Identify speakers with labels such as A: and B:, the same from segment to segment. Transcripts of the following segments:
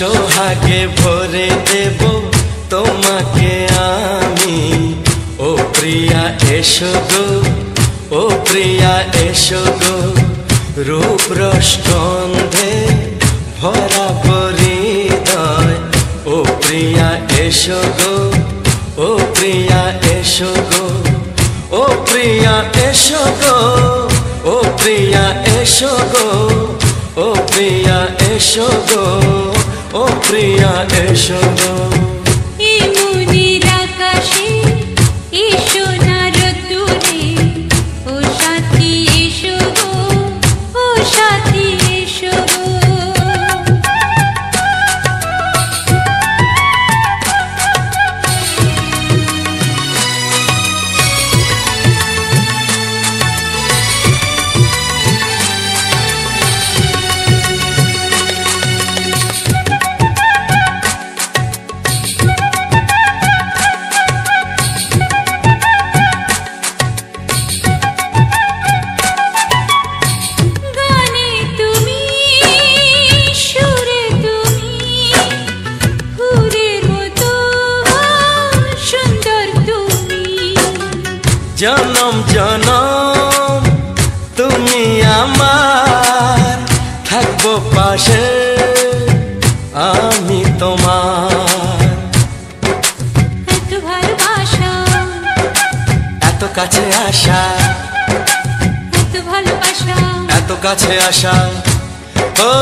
A: সোহাগে ভরে দেব তোমাকে আমি। ও প্রিয়া এসো গো, ও প্রিয়া এসো গো, রূপ রস গন্ধে ভরা হৃদয়। ও প্রিয়া এসো গো, ও প্রিয়া এসো গো, ও প্রিয়া এসো গো, ও প্রিয়া এসো গো, ও প্রিয়া এসো গো, ও প্রিয়া এসো গো। জনম জনম তুমি আমার, থাকবো পাশে আমি তোমার।
B: এত ভালোবাসা,
A: এত কাছে আসা,
B: এত ভালোবাসা,
A: এত কাছে আসা। ও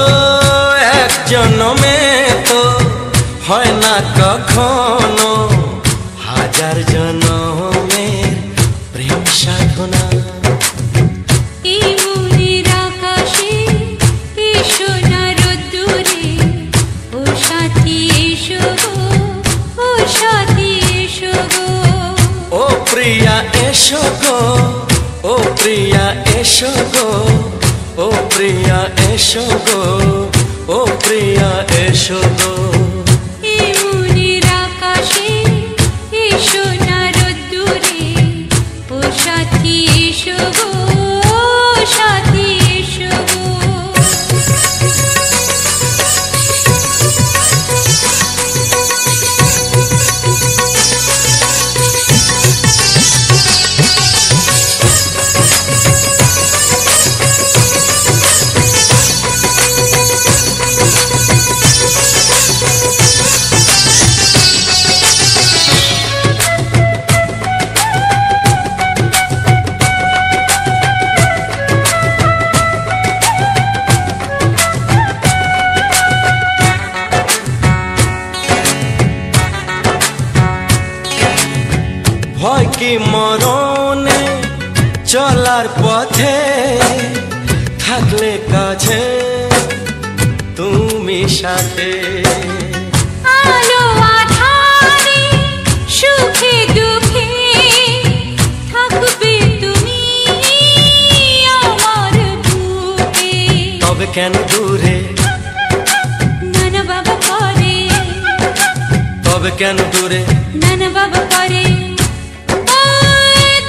A: এক জন্মে তো হয় না কখনো, হাজার জন্মের প্রেম সাধনা।
B: এই মনের আকাশে এই সোনার রোদ্দুরে, ও সাথী এসো গো, ও সাথী এসো গো।
A: ও প্রিয়া এসো গো, ও প্রিয়া এসো গো, ও প্রিয়া এসো গো, ও প্রিয়া এসো গো।
B: এই মনের আকাশে এই সোনার রোদ্দুরে, ও সাথী এসো গো, ও সাথী এসো গো।
A: ভয় কি মরণে চলার পথে, থাকলে কাছে তুমি সাথে।
B: আলো আঁধারে সুখে দুঃখে থাকবে তুমি আমার বুকে।
A: তবে কেন দূরে,
B: নানা বাবা করে,
A: তবে কেন দূরে,
B: নানা বাবা করে।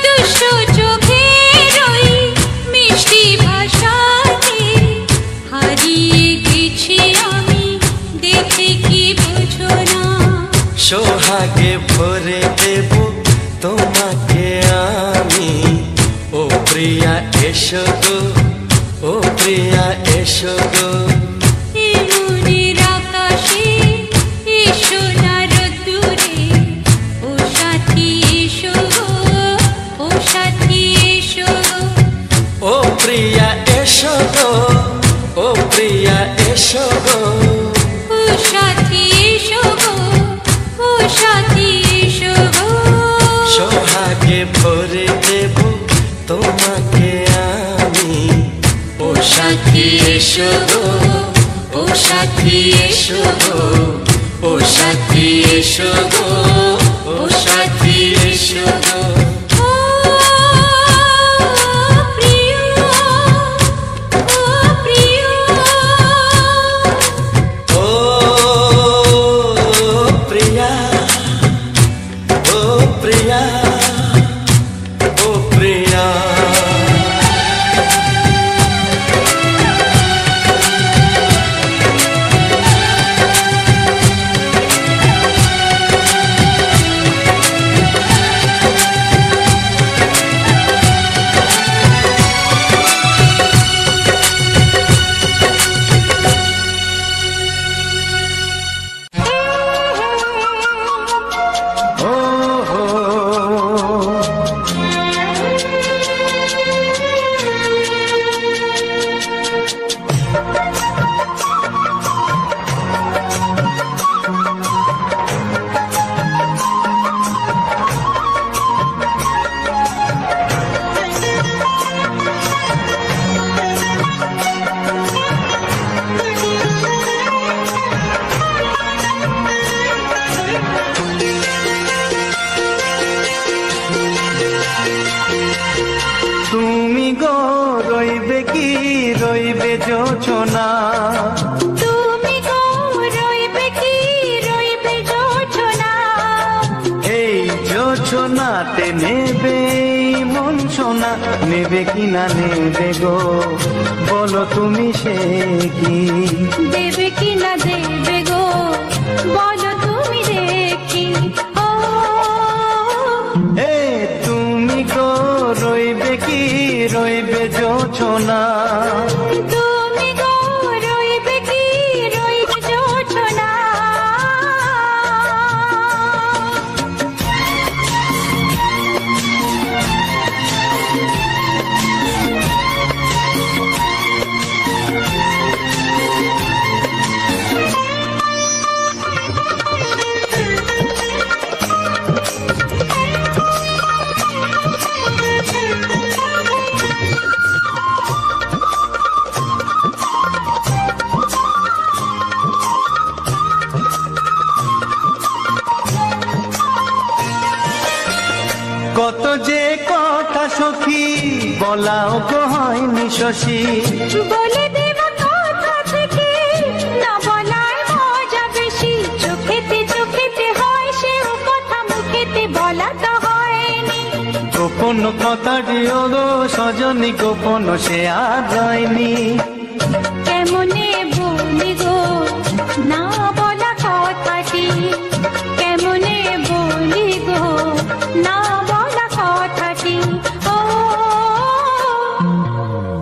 B: দুষ্ট চোখের ওই মিষ্টি ভাষাতে হারিয়ে গেছি আমি, দেখে কি বোঝো না।
A: সোহাগে ভরে দেব তোমাকে আমি। ও প্রিয়া এসো গো, ও প্রিয়া এসো গো।
B: এই মনের আকাশে এই সোনার রোদ্দুরে, ও সাথী এসো গো, ও সাথী এসো গো।
A: ও প্রিয়া এসো গো, ও প্রিয়া এসো গো,
B: ও সাথী এসো গো, ও সাথী এসো গো।
A: সোহাগে ভরে দেব তোমাকে আমি। ও সাথী এসো গো, ও সাথী এসো গো, ও সাথী এসো গো, ও সাথী এসো গো। জোছনা।
B: তুমি গো রইবে কি রইবে জোছনা,
A: এই জোছনাতে নেবে মন সোনা, নেবে কিনা নেবে গো বলো তুমি সে কি।
B: দেবে কিনা দেবে গো বলো তুমি দেখি। ও
A: এ তুমি গো রইবে কি রইবে জোছনা।
B: তুমি গো রইবে কি রইবে জোছনা।
A: কত যে কথা সখী বলাও গো হয়নি শশী।
B: বলে দেব কথা থেকে না বলার মজা বেশি। চোখেতে চোখেতে হয় সেও কথা, মুখেতে বলা তো হয়নি।
A: গোপন কথা দিও গো সজনী, গোপন সে আর হয়নি।
B: কেমনে বলি গো না বলা কথাটি, কেমনে বলি গো না বলা কথাটি। ও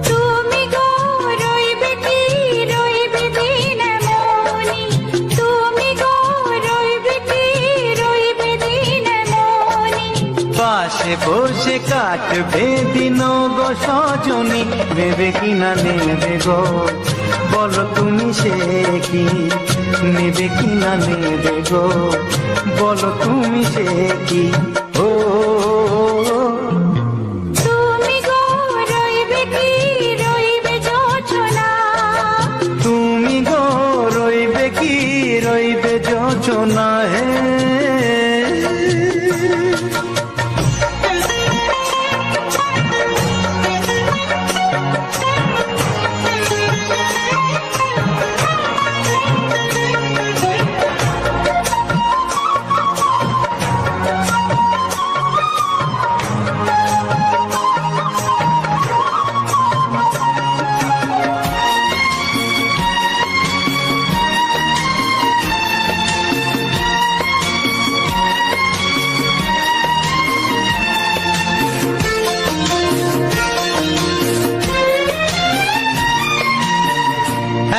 B: তুমি গো রইবে কি রইবে দিন মনি, তুমি গো রইবে কি রইবে দিন মনি।
A: পাশে বসে কাটবে দিন গো সজনী, নেবে কিনা নেবে গো বলো তুমি সে কি। নেবে কিনা নেবে গো বলো তুমি সে কি। ও
B: তুমি গো রইবে কি রইবে জোছনা,
A: তুমি গো রইবে কি রইবে জোছনা। হে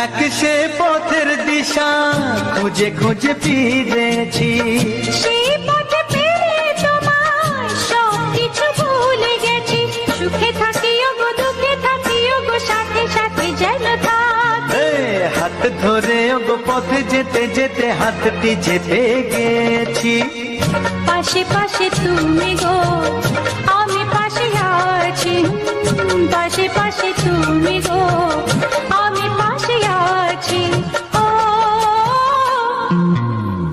A: এক সে পথের দিশা খুঁজে খুঁজে ফিরেছি।
B: সেই পথে পেয়ে তোমার সব কিছু ভুলে গেছি। সুখে থাকিও গো দুঃখে থাকিও গো সাথে সাথে যেন থাক।
A: এ হাত ধরে গো পথে যেতে যেতে হাতটি চেপে গেছি।
B: পাশে পাশে তুমি গো আমি পাশে আছি, পাশে পাশে তুমি গো আমি পাশে আছি। ও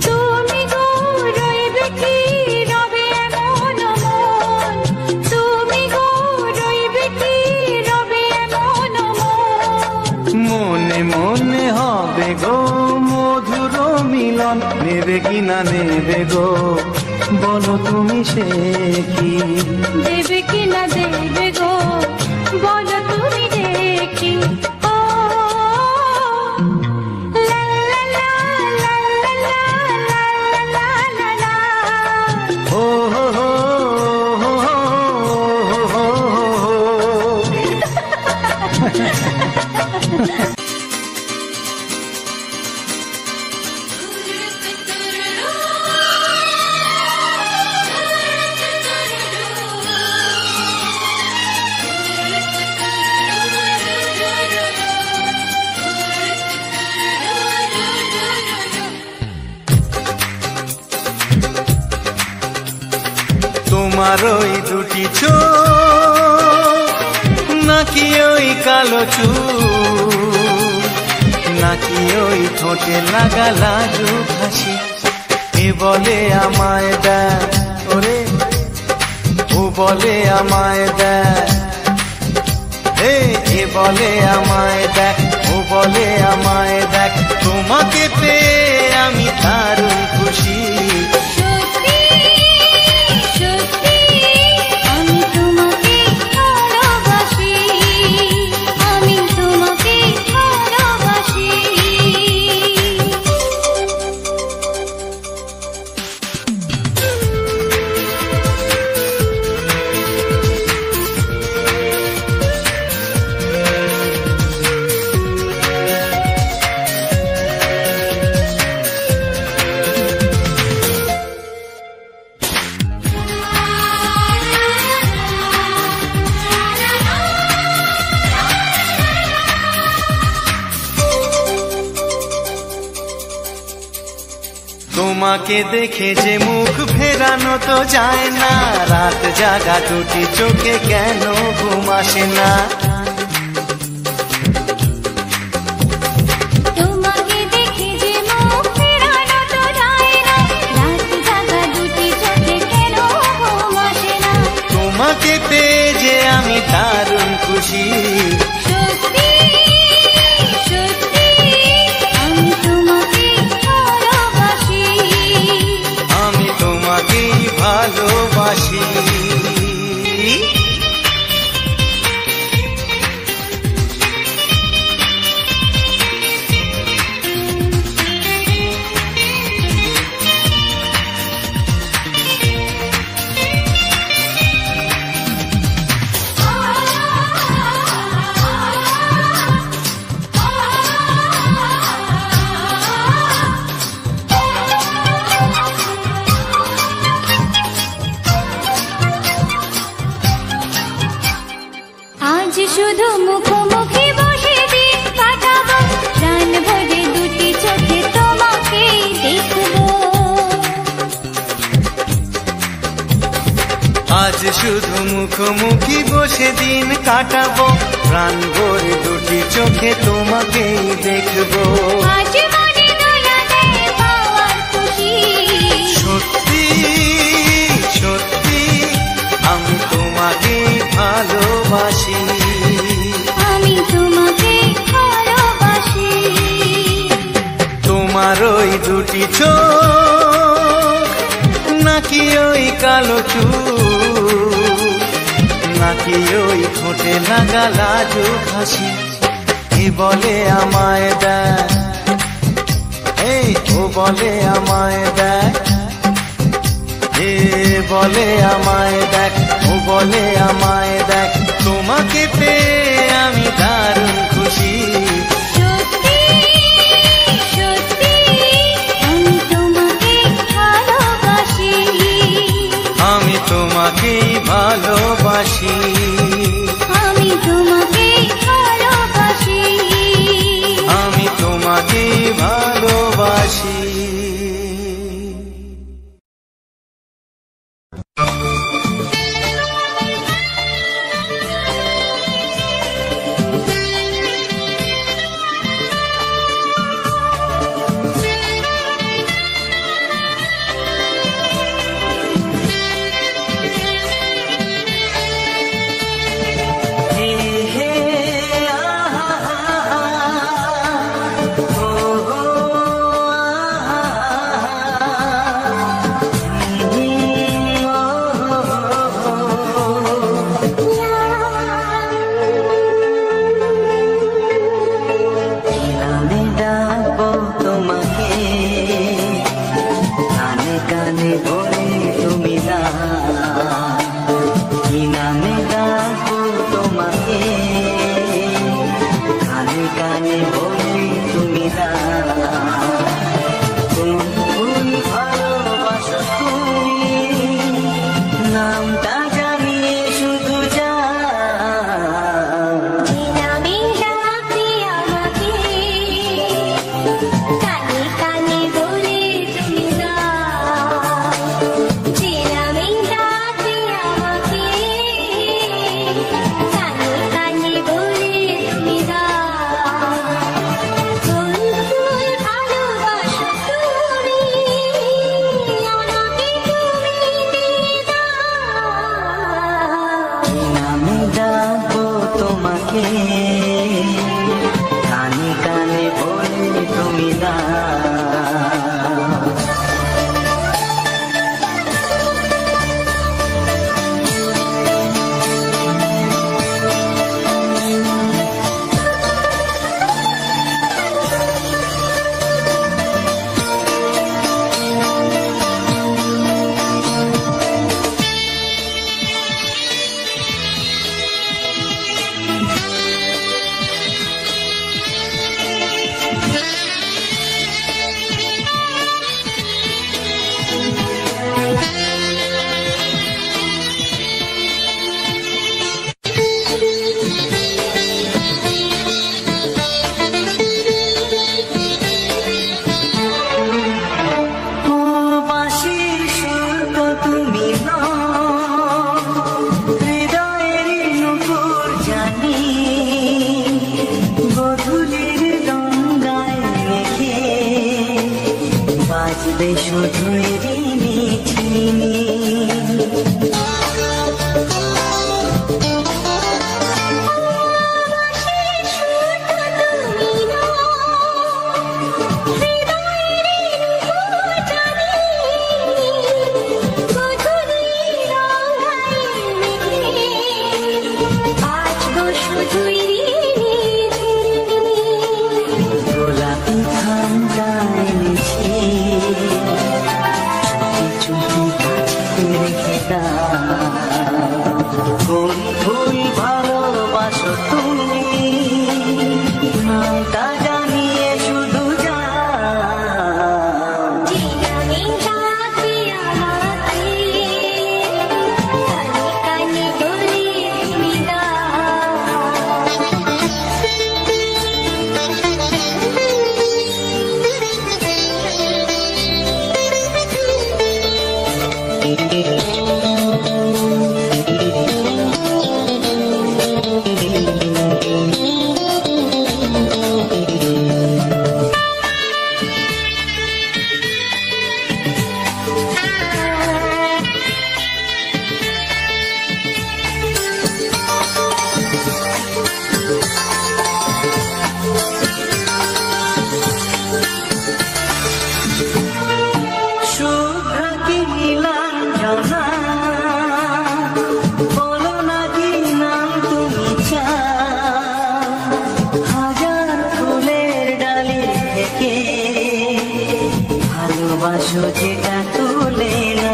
B: তুমি গো রইবে কি রবে এমন মন, তুমি গো রইবে কি রবে এমন মন।
A: মনে মনে হবে গো মধুর মিলন, নেবে কিনা নেবে গো বলো তুমি সে কি।
B: দেবে কিনা দেবে গো বলো তুমি দেখি। ও লা লা লা লা লা লা লা লা লা।
A: ও হো হো হো হো হো হো। তোমার ওই দুটি চোখ নাকি ওই কালো চুল, নাকি ওই ঠোঁটে লাগা লাজুক হাসি। এ বলে আমায় দেয় ওরে, ও বলে আমায় দেয়। এ বলে আমায় দেখ, ও বলে আমায় দেখ, তোমাকে পেয়ে আমি দারুণ খুশি।
B: সত্যি সত্যি আমি তোমাকে ভালোবাসি, আমি তোমাকে ভালোবাসি।
A: তোমাকে দেখে যে মুখ ফেরানো তো যায় না, রাত জাগা দুটি চোখে কেন ঘুম আসে না।
B: তোমাকে দেখে যে মুখ ফেরানো তো যায় না, রাত জাগা দুটি চোখে কেন ঘুম আসে না।
A: তোমাকে পেয়ে যে আমি দারুণ খুশি।
B: সত্যি সত্যি আমি তোমাকে ভালোবাসি,
A: আমি তোমাকেই ভালোবাসি।
B: আজ শুধু মুখোমুখি বসে দিন কাটাবো, প্রাণ ভরে দুটি চোখে তোমাকে দেখবো।
A: আজ শুধু মুখোমুখি বসে দিন কাটাবো, প্রাণ ভরে দুটি চোখে তোমাকেই দেখবো।
B: আজ মনে দোলা দেয় পাওয়ার খুশি।
A: সত্যি সত্যি আমি তোমাকেই ভালোবাসি।
B: আমি তোমাকে ভালোবাসি।
A: তোমার ওই দুটি চোখ, নাকি ওই কালো চুল, নাকি ওই ঠোঁটে লাগা লাজুক হাসি। এ বলে আমায় দেখ, এই ও বলে আমায় দেখ, এ বলে আমায় দেখ, ও বলে আমায় দেখ, তোমাকে পেয়ে আমি দারুণ খুশি।
B: সত্যি সত্যি আমি তোমাকে ভালোবাসি,
A: আমি তোমাকেই ভালোবাসি।
B: আমি তোমাকে ভালোবাসি,
A: আমি তোমাকেই ভালোবাসি।
C: আসবে শুধুই রিমিঝিমি কোন ফুল ভালোবাসো তুমি নামটা জানিয়ে শুধু যা ভালোবাসো যেটা তুলে না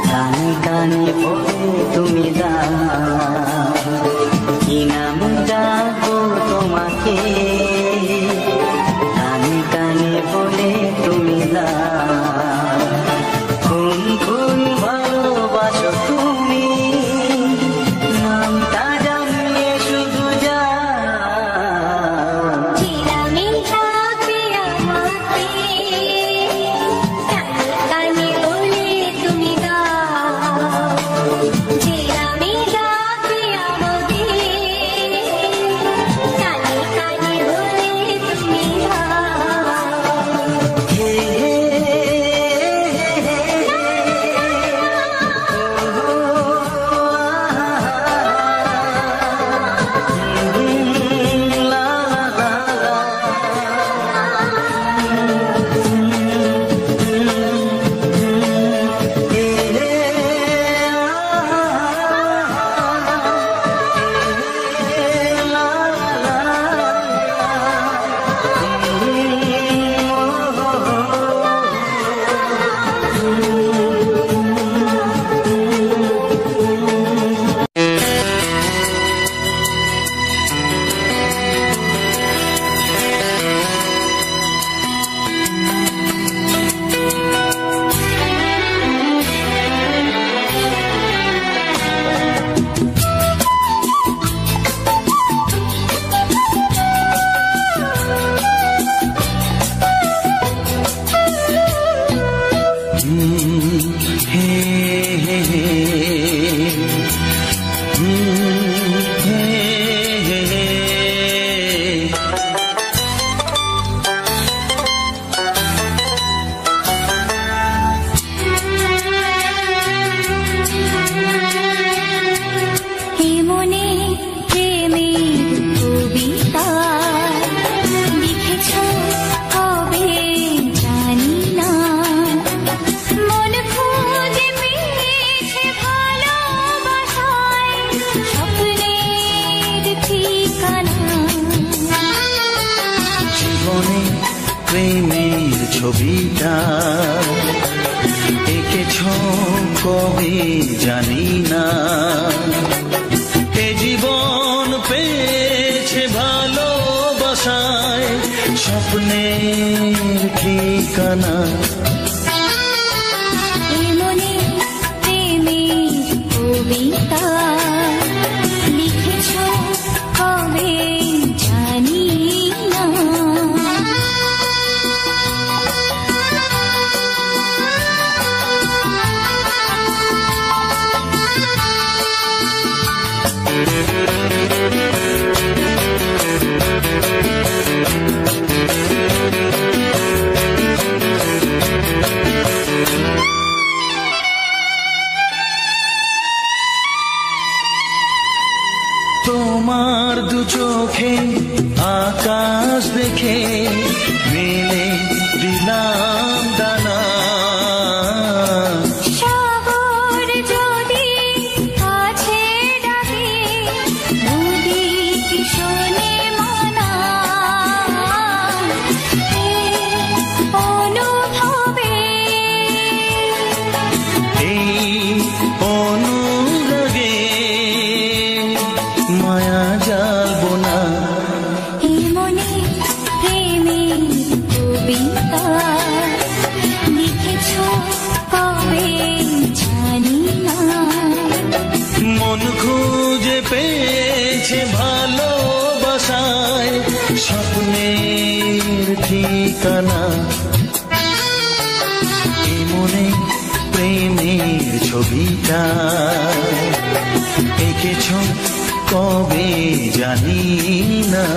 C: কানে কানে বলে তুমি কি নাম ডাকবো তোমাকে কানে কানে বলে তুমি কোন কোন ভালোবাসো তুমি নামটা জানিয়ে শুধু যা
B: চিরামি থাকবে আমাকে কানে কানে
A: মনে প্রেমের ছবিটা এঁকেছ কবে জানি না। এ জীবন পেয়েছে ভালোবাসায় স্বপ্নের ঠিকানা।
B: মনে প্রেমের কবিতা লিখেছ কবে জানি না।
A: তোমার দু চোখে আকাশ দেখে মেলে দিলাম দানা।
B: সাগর যদি কাছে ডাকে নদী কি শোনে মানা। অনুভবে
A: এই অনুরাগে মায়া জ্বালবো না।
B: এ মনে প্রেমের কবিতা লিখেছ কবে জানি না।
A: মন খুঁজে পেয়েছে ভালোবাসায় স্বপ্নের ঠিকানা। এ মনে প্রেমের ছবিটা এঁকেছ কবে জানি না।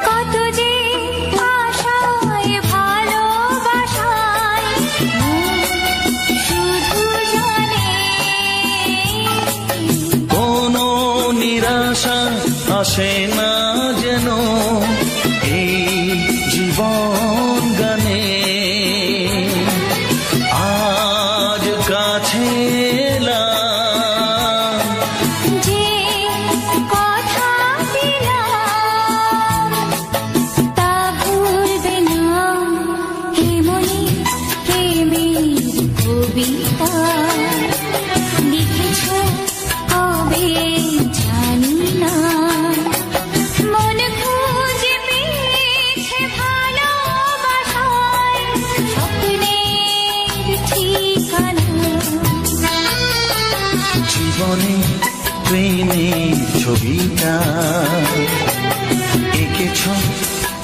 B: কত যে আশায় ভালোবাসায় শুধু জানে।
A: কোনো নিরাশা আসে না যেন এই জীবন গানে। আজ কাছে এলাম
B: যে কথা দিলাম তা ভুলবে না। হে মনে প্রেমের কবিতা লিখেছ কবে জানি না। মন খুঁজে পেয়েছে ভালোবাসায় স্বপ্নের ঠিকানা।
A: জীবনে প্রেমের ছবিটা এঁকেছ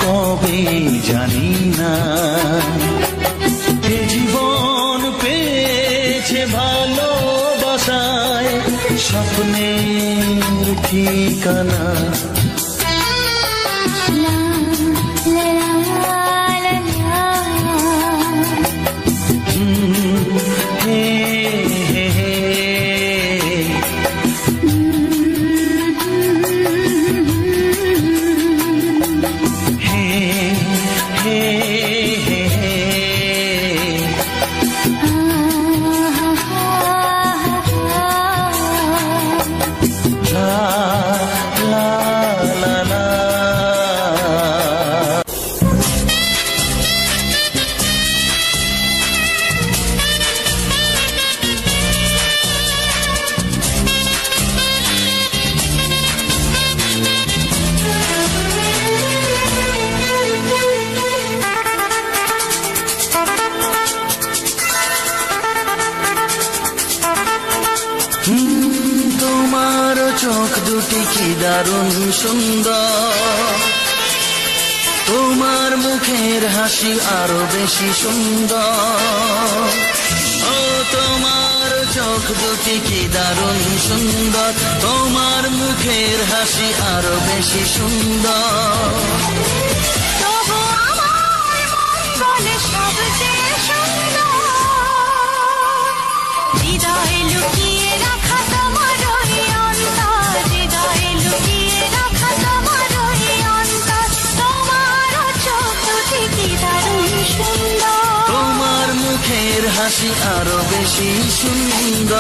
A: কবে জানি না। এ জীবন পেয়েছে ভালোবাসায় স্বপ্নের ঠিকানা।
B: লা লা লা লা।
A: হে হে হে হে হে হে হে। লা লা লা লা। তোমার চোখ দুটি কি দারুণ সুন্দর। তোমার মুখের হাসি আরো বেশি সুন্দর। ও তোমার
C: চোখ দুটি কি দারুণ সুন্দর, তোমার মুখের হাসি আরো বেশি সুন্দর।
B: তবু আমার মন বলে সবচেয়ে সুন্দর, হৃদয়ে লুকিয়ে রাখা তোমার ওই অন্তর, হৃদয়ে লুকিয়ে রাখা তোমার ওই অন্তর। তোমার চোখ দুটি কি দারুণ সুন্দর,
C: তোমার মুখের হাসি আরো বেশি সুন্দর।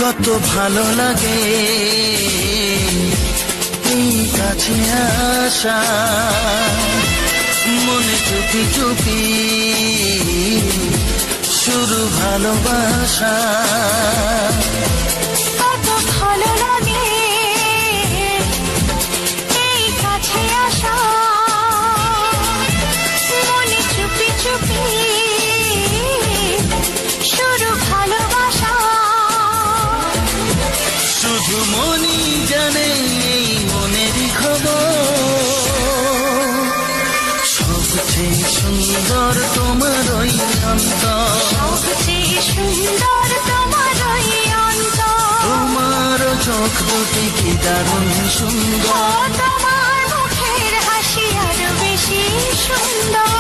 C: কত ভালো লাগে এই কাছে আসা, মনে চুপি চুপি শুরু ভালোবাসা।
B: কত ভালো লাগে এই কাছে আসা, মনে চুপি চুপি শুরু ভালোবাসা।
C: শুধু মনই জানে এই মনেরই খবর, সবচেয়ে সুন্দর তোমার ওই অন্তর,
B: সবচেয়ে সুন্দর তোমার ওই অন্তর।
C: তোমার চোখ দুটি কি দারুণ সুন্দর,
B: তোমার মুখের হাসি আরো বেশি সুন্দর।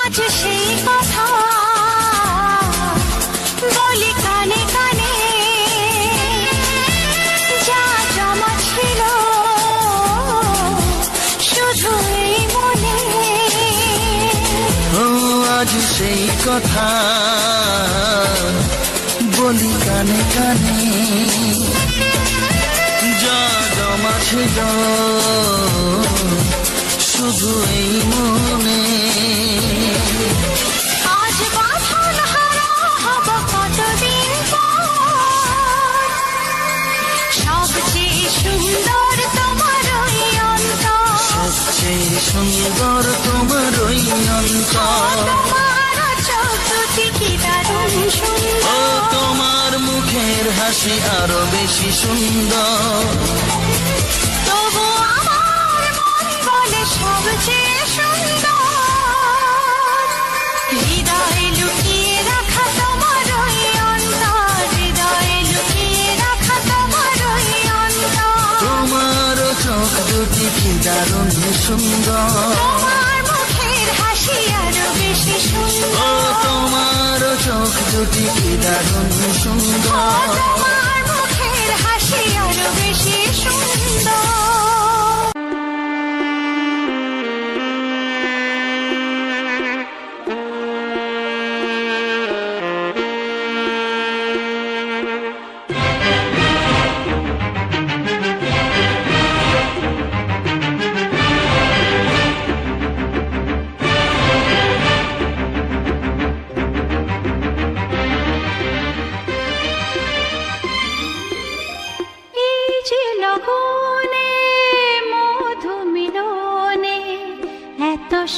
B: আজ সেই কথা বলি কানে কানে, যা জমা ছিল শুধু এই মনে।
C: ও আজ সেই কথা বলি কানে কানে, যা জমা ছিল শুধু এই মনে।
B: আজ বাঁধন হারা হব কতদিন পর, সবচেয়ে সুন্দর তোমার ওই অন্তর,
C: সবচেয়ে সুন্দর তোমার ওই অন্তর।
B: তোমার চোখ দুটি কি দারুণ
C: ও
B: সুন্দর,
C: তোমার মুখের হাসি আরো বেশি সুন্দর।
B: তবু আমার মন বলে সবচেয়ে সুন্দর, হৃদয়ে লুকিয়ে রাখা তোমার ওই অন্তর, হৃদয়ে লুকিয়ে রাখা তোমার ওই অন্তর।
C: তোমার চোখ দুটি কি দারুণ সুন্দর,
B: তোমার মুখের হাসি আরো বেশি
C: ও
B: সুন্দর,
C: তোমার চোখ দুটি কি দারুণ সুন্দর।
B: তোমার মুখের হাসি আরো বেশি সুন্দর।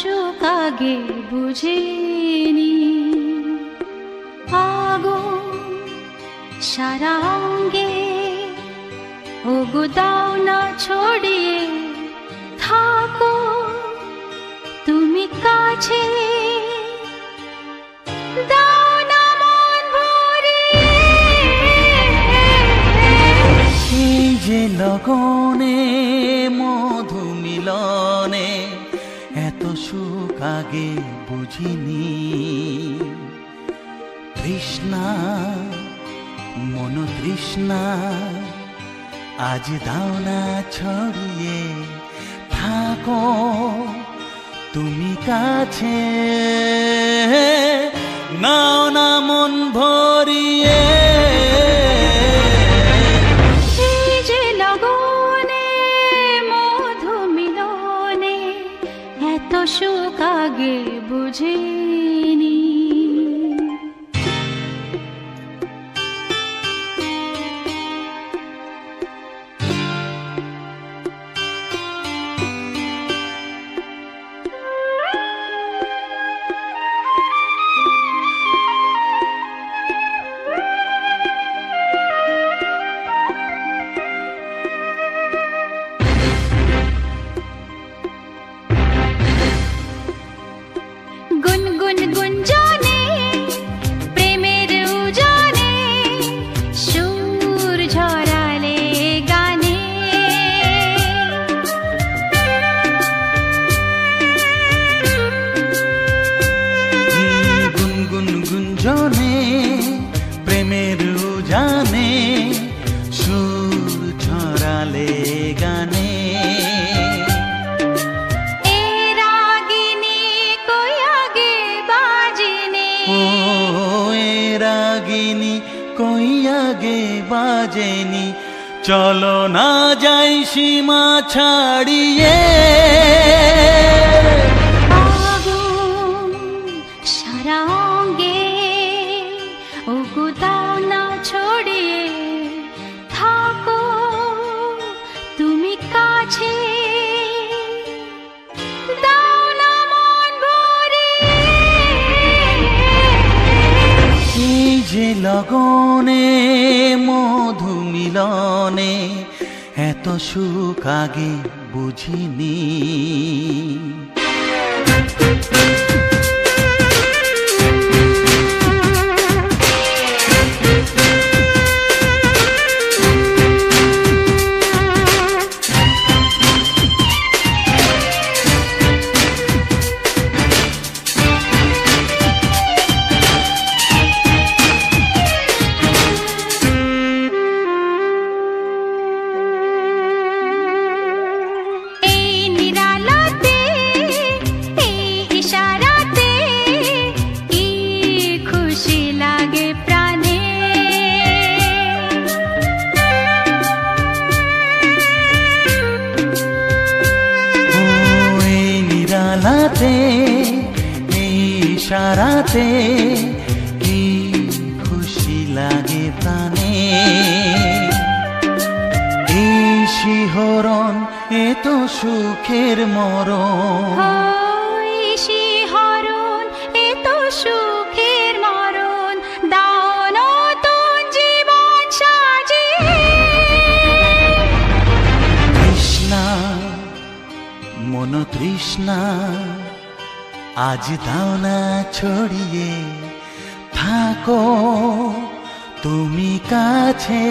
B: সুখ আগে বুঝিনি। সারা অঙ্গে ওগো দাও না ছড়িয়ে থাকো তুমি কাছে দাও না মন ভরিয়ে
C: এই যে লগনে মধু মিলনে এত সুখ আগে বুঝিনি তৃষ্ণা মন তৃষ্ণা আজ দাও না ছড়িয়ে থাকো তুমি কাছে নাও না মন ভরিয়ে
B: এই যে লগনে মধু মিলনে এত সুখ আগে বুঝিনি গুনগুন গুঞ্জনে প্রেমের উজানে সুর ঝরালে গানে
C: গুনগুন গুঞ্জনে প্রেমের উজানে সুর ছড়ালে গানে রাগিনী কই আগে বাজেনি চলো না যাই সীমা ছাড়িয়ে
B: সারা অঙ্গে ওগো দাও না ছড়িয়ে থাকো তুমি কাছে দাও না মন ভরিয়ে
C: এই যে লগনে মধু মিলনে এত সুখ আগে বুঝিনি এই ইশারাতে কি খুশি লাগে প্রাণে এই শিহরণ এত সুখের মরণ
B: শিহরণ এত সুখের মরণ দাও নতুন জীবন সাজিয়ে
C: তৃষ্ণা মন তৃষ্ণা আজ দাও না ছড়িয়ে থাকো তুমি কাছে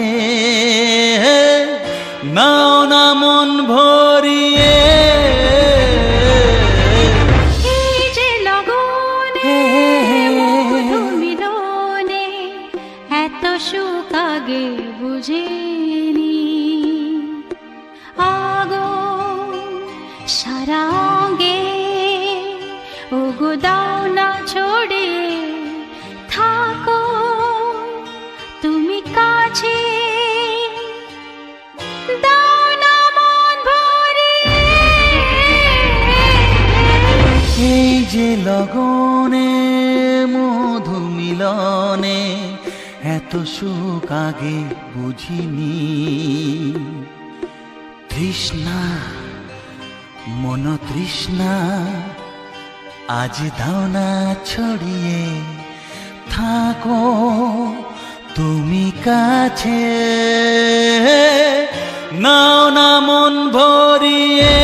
C: নাও না মন ভরিয়ে
B: এই যে লগনে মধু মিলনে এত সুখ আগে বুঝিনি আগো সারা অঙ্গে ওগো দাও না ছড়িয়ে থাকো তুমি কাছে দাও না মন ভরিয়ে
C: এই যে লগনে মধু মিলনে এত সুখ আগে বুঝিনি তৃষ্ণা মন তৃষ্ণা আজ দাও না ছড়িয়ে থাকো তুমি কাছে, নাও না মন ভরিয়ে।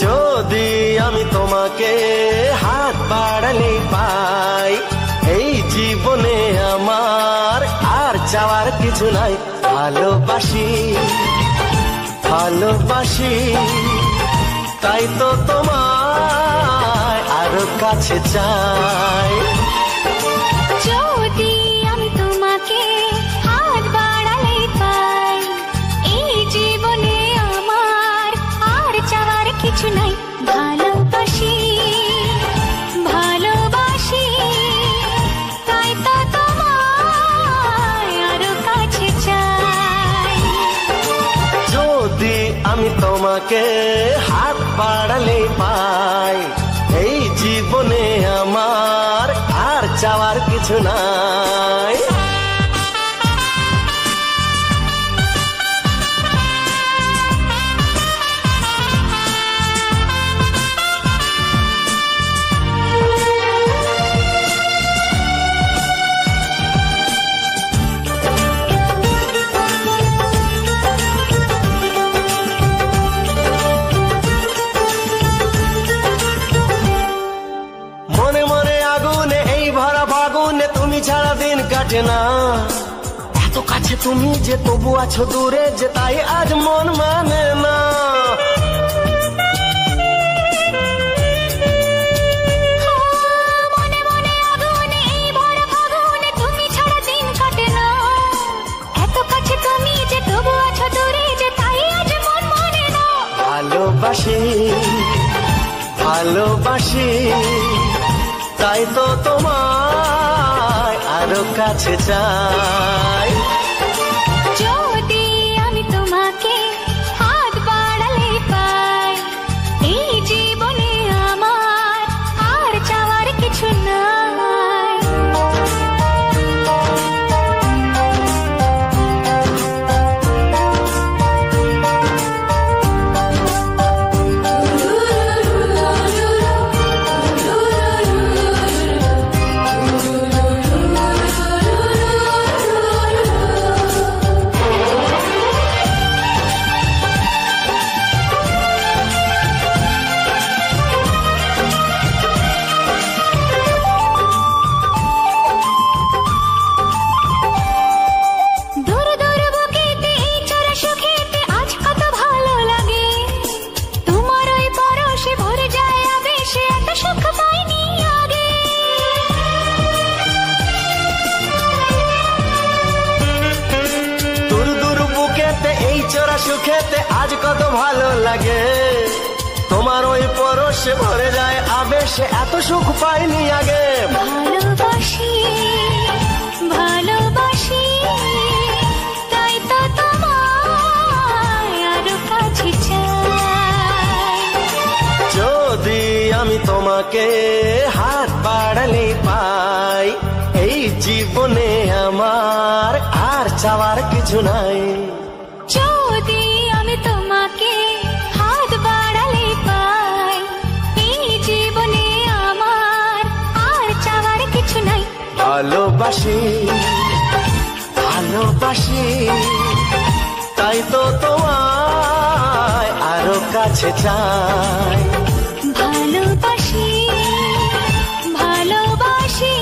D: যদি আমি তোমাকে হাত বাড়ালে পাই, এই জীবনে আমার আর চাওয়ার কিছু নাই। ভালোবাসি ভালোবাসি তাই তো তোমায় আরো কাছে চাই।
B: যদি আমি তোমাকে হাত বাড়ালে পাই, এই জীবনে আমার আর চাওয়ার কিছু নাই। ভালোবাসি ভালোবাসি তাই তো তোমায় আরো কাছে চাই।
D: যদি আমি তোমাকে হাত বাড়ালে পাই, এই জীবনে আমার আর চাওয়ার কিছু নাই। মনে মনে আগুনে এই ভরা ফাগুনে তুমি ছাড়া দিন কাটে না। এত কাছে তুমি যে তবু আছো দূরে, যে তাই আজ মন মানে না।
B: মনে মনে আগুনে এই ভরা ফাগুনে তুমি ছাড়া দিন কাটে না। এত কাছে তুমি যে তবু আছো দূরে, যে তাই আজ মন মানে না।
D: ভালোবাসি ভালোবাসি তাই তো তোমায় আরো কাছে চাই।
B: যদি আমি তোমাকে হাত বাড়ালে পাই, এই জীবনে আমার আর চাওয়ার কিছু নাই। দূর দূর বুকেতে এই চড়া সুখেতে আজ কত ভালো লাগে। তোমার ওই পরশে ভরে যায় আবেশে, এত সুখ পাইনি আগে।
D: দূর দূর বুকেতে এই চোরা সুখেতে আজ কত ভালো লাগে। তোমার ওই পরশে ভরে যায় আবেশে, এত সুখ পাইনি আগে।
B: ভালোবাসি ভালোবাসি তাই তো তোমায় আরো কাছে চাই।
D: যদি আমি তোমাকে হাত বাড়ালে পাই, এই জীবনে আমার আর চাওয়ার কিছু নাই।
B: যদি আমি তোমাকে হাত বাড়ালে পাই, এই জীবনে আমার আর চাওয়ার কিছু নাই।
D: ভালোবাসি ভালোবাসি তাই তো তোমায় আরো কাছে চাই।
B: ভালোবাসি ভালোবাসি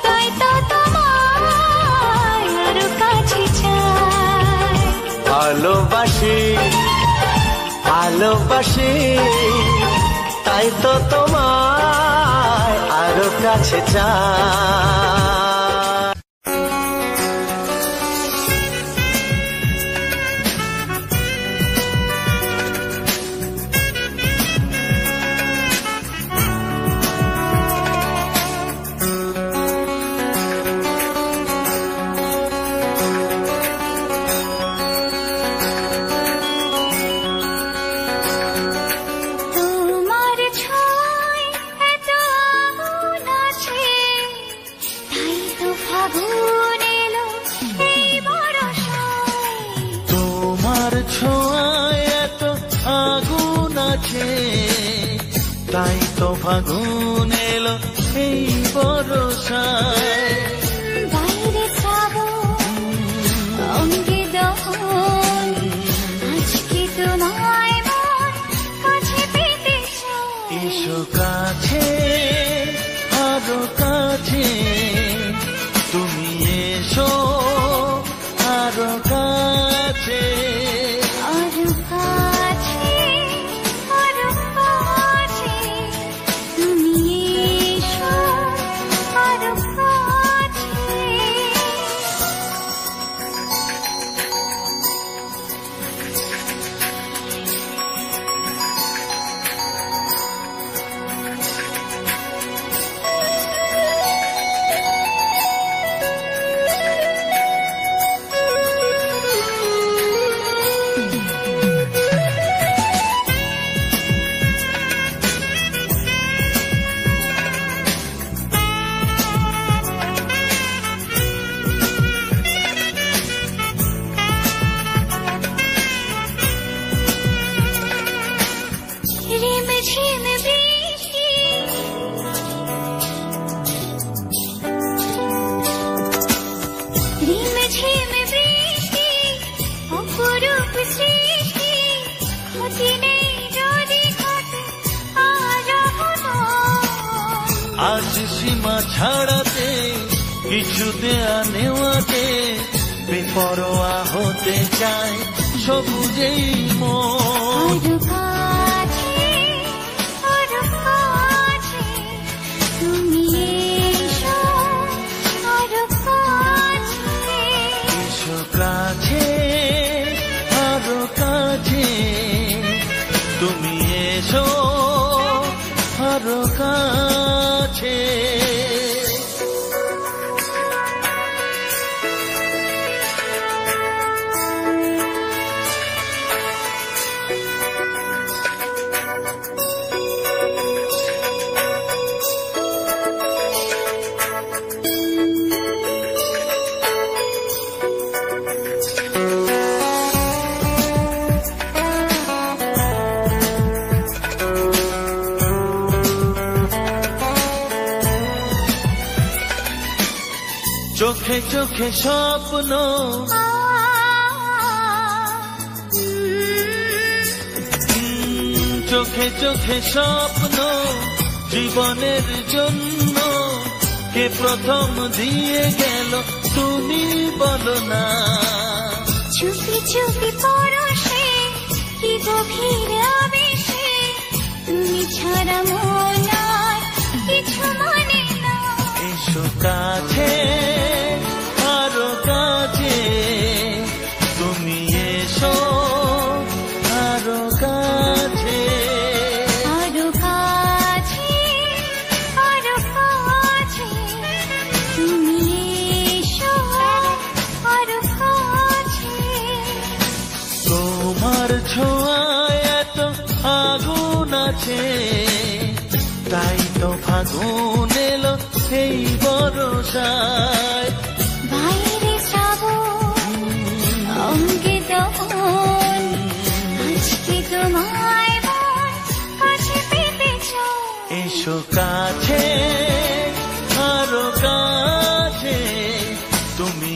B: তাই তো তোমায় আরো কাছে চাই।
D: ভালোবাসি ভালোবাসি তাই তো তোমায় আরো কাছে চাই।
C: তাই তো ফাগুন এলো এই বরষায়।
B: বাইরে যাবো অঙ্গে দহন আজকে তোমায় মন কাছে পেতে চাই।
C: এসো কাছে আরো কাছে তুমি এসো আরো কাছে
B: আরো কাছে আরো কাছে তুমি এসো আরো কাছে। ঝিম বৃষ্টি রিম ঝিম বৃষ্টি অপরূপ সৃষ্টি ক্ষতি নেই যদি ঘটে
C: আজ সীমা ছাড়াতে কিছু দেয়া নেওয়াতে বেপরোয়া হতে চায় সবুজেই মন।
B: তুমি এসো আরো কাছে।
C: এসো কাছে আরো কাছে তুমি এসো আরো কাছে। চোখে চোখে স্বপ্ন চোখে চোখে স্বপ্ন জীবনের জন্য কে প্রথম দিয়ে গেল তুমি বলো না।
B: চুপি চুপি পরশে কি গভীর আবেশে তুমি ছাড়া মন আর কিছু মানে না।
C: এসো কাছে আরো কাছে তুমি এসো আরো কাছে।
B: আরো কাছে আরো কাছে তুমি এসো আরো কাছে।
C: তোমার ছোঁয়ায় এত আগুন আছে তাই তো ফাগুন এলো এই বরষায়।
B: বাইরে যাবো অঙ্গে দহন আজকে তোমায় মন কাছে পেতে চাই।
C: এসো কাছে আরো কাছে তুমি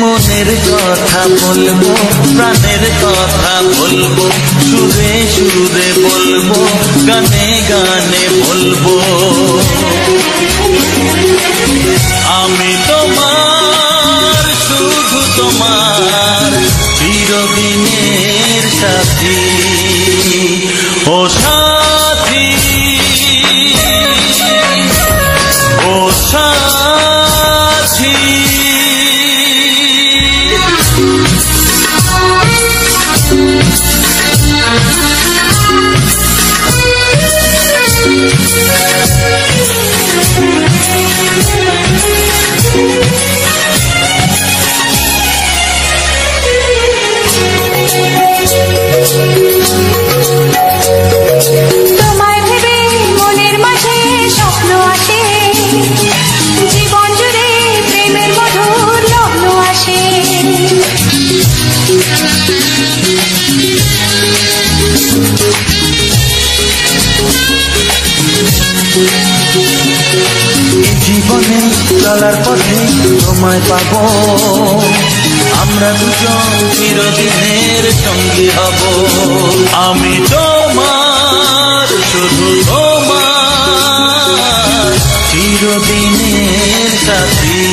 C: মনের কথা বলবো, প্রাণের কথা বলবো, সুরে সুরে বলবো, গানে গানে বলবো। আমি তোমার, শুধু তোমার, চিরদিনের সাথী। ও সাথী, ও সাথী।
B: তোমায় ভেবে মনের মাঝে স্বপ্ন আসে, জীবন জুড়ে প্রেমের মধুর লগ্ন আসে।
C: জীবনে চলার পথে তোমায় পাবো, আমরা দুজন চিরদিনের সঙ্গী হব। আমি তোমার, শুধু তোমার, চিরদিনের সাথী।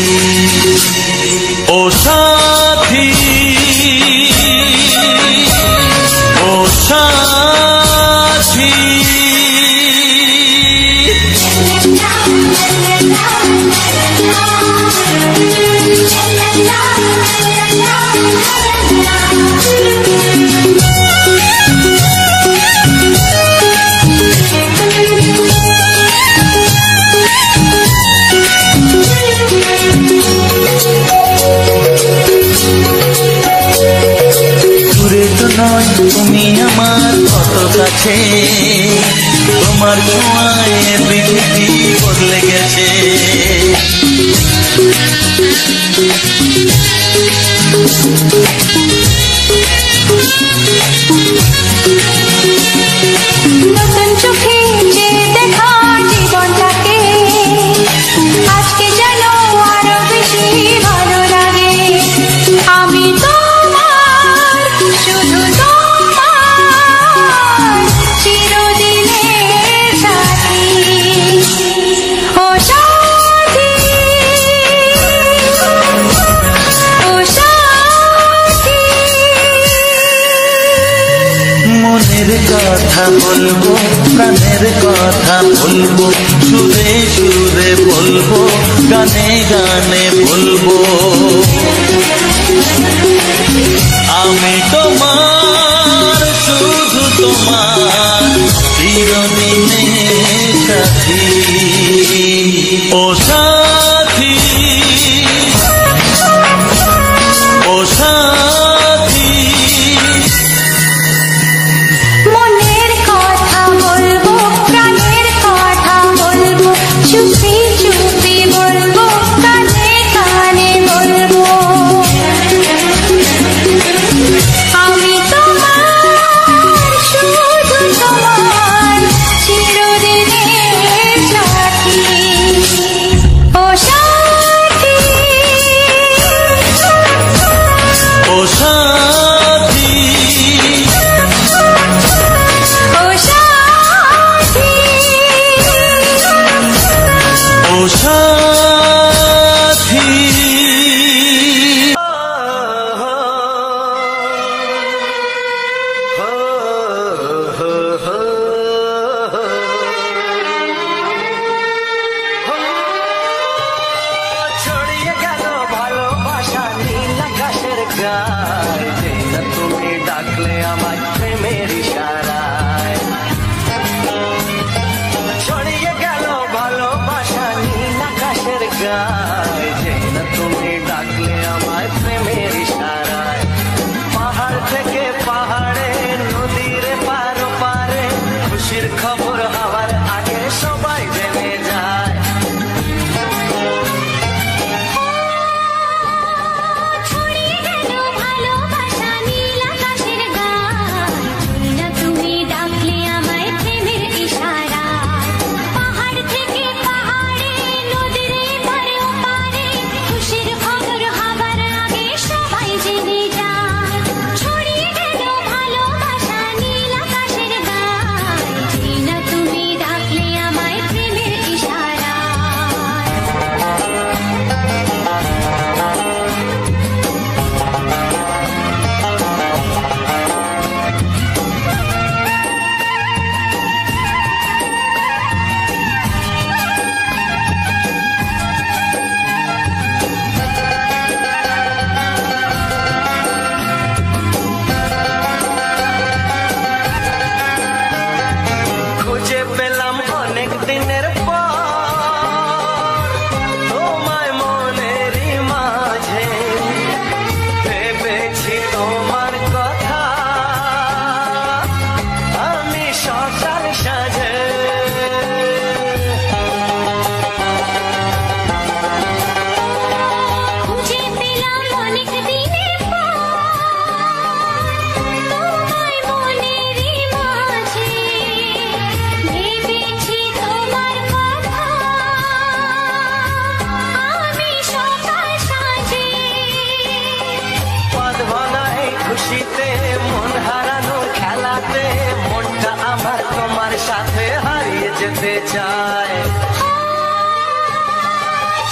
C: ও সাথী, ও সাথী। দূরে তো নয় তুমি আমার কত কাছে, তোমার ছোঁয়ায় পৃথিবী বদলে গেছে।
B: নতুন চোখে যে দেখা জীবনটাকে আজকে যেন আরো বেশি ভালো লাগে। আমি তোমার, শুধু তোমার, চিরদিনের সাথী। ও সাথী, ও সাথী।
C: মনের কথা বলবো, প্রাণের কথা বলবো, সুরে সুরে বলবো, গানে গানে বলবো। আমি তোমার, শুধু তোমার, চিরদিনের সাথী। ও সাথী, ও সাথী।
B: মনের কথা বলবো, প্রাণের কথা বলবো, চুপি চুপি বলবো, গানে
D: গায়, যে না তুমি ডাকলে আমায় প্রেমের ইশারায়। পাহাড় থেকে পাহাড়ে, নদীর পার পারে, খুশির খবর হওয়ার আগে সবাই জেনে যায়।
B: ছড়িয়ে গেল ভালোবাসা নীল আকাশের গায়, যে না তুমি ডাকলে আমায় প্রেমের ইশারায়। পাহাড় থেকে পাহাড়ে, নদীর পারে ওপারে, খুশির খবর হবার আগে সবাই জেনে যায়। ছড়িয়ে গেল ভালোবাসা নীল আকাশের গায়, যে না তুমি ডাকলে আমায় প্রেমের ইশারায়।
D: খুঁজে পেলাম অনেক দিনের পর তোমায় মনেরই মাঝে, ভেবেছি তোমার কথা আমি সকাল সাজে।
B: খুঁজে পেলাম অনেক দিনের পর তোমায় মনেরই মাঝে, ভেবেছি তোমার কথা আমি সকাল সাজে।
D: পদ ভরা এই খুশিতে, মন হারানো খেলাতে, মনটা আমার তোমার সাথে হারিয়ে যেতে চায়।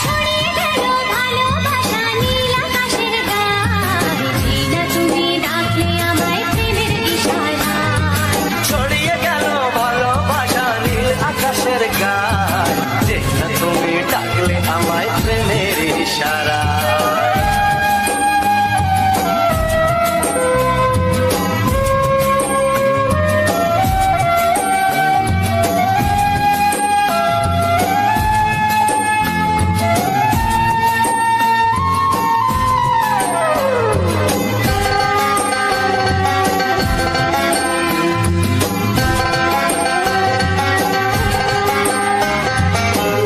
B: ছড়িয়ে গেল ভালোবাসা নীল আকাশের গায়, যে না তুমি ডাকলে আমায় প্রেমের ইশারায়।
D: ছড়িয়ে গেল ভালোবাসা নীল আকাশের গায়, যে না তুমি ডাকলে আমায় প্রেমের ইশারা।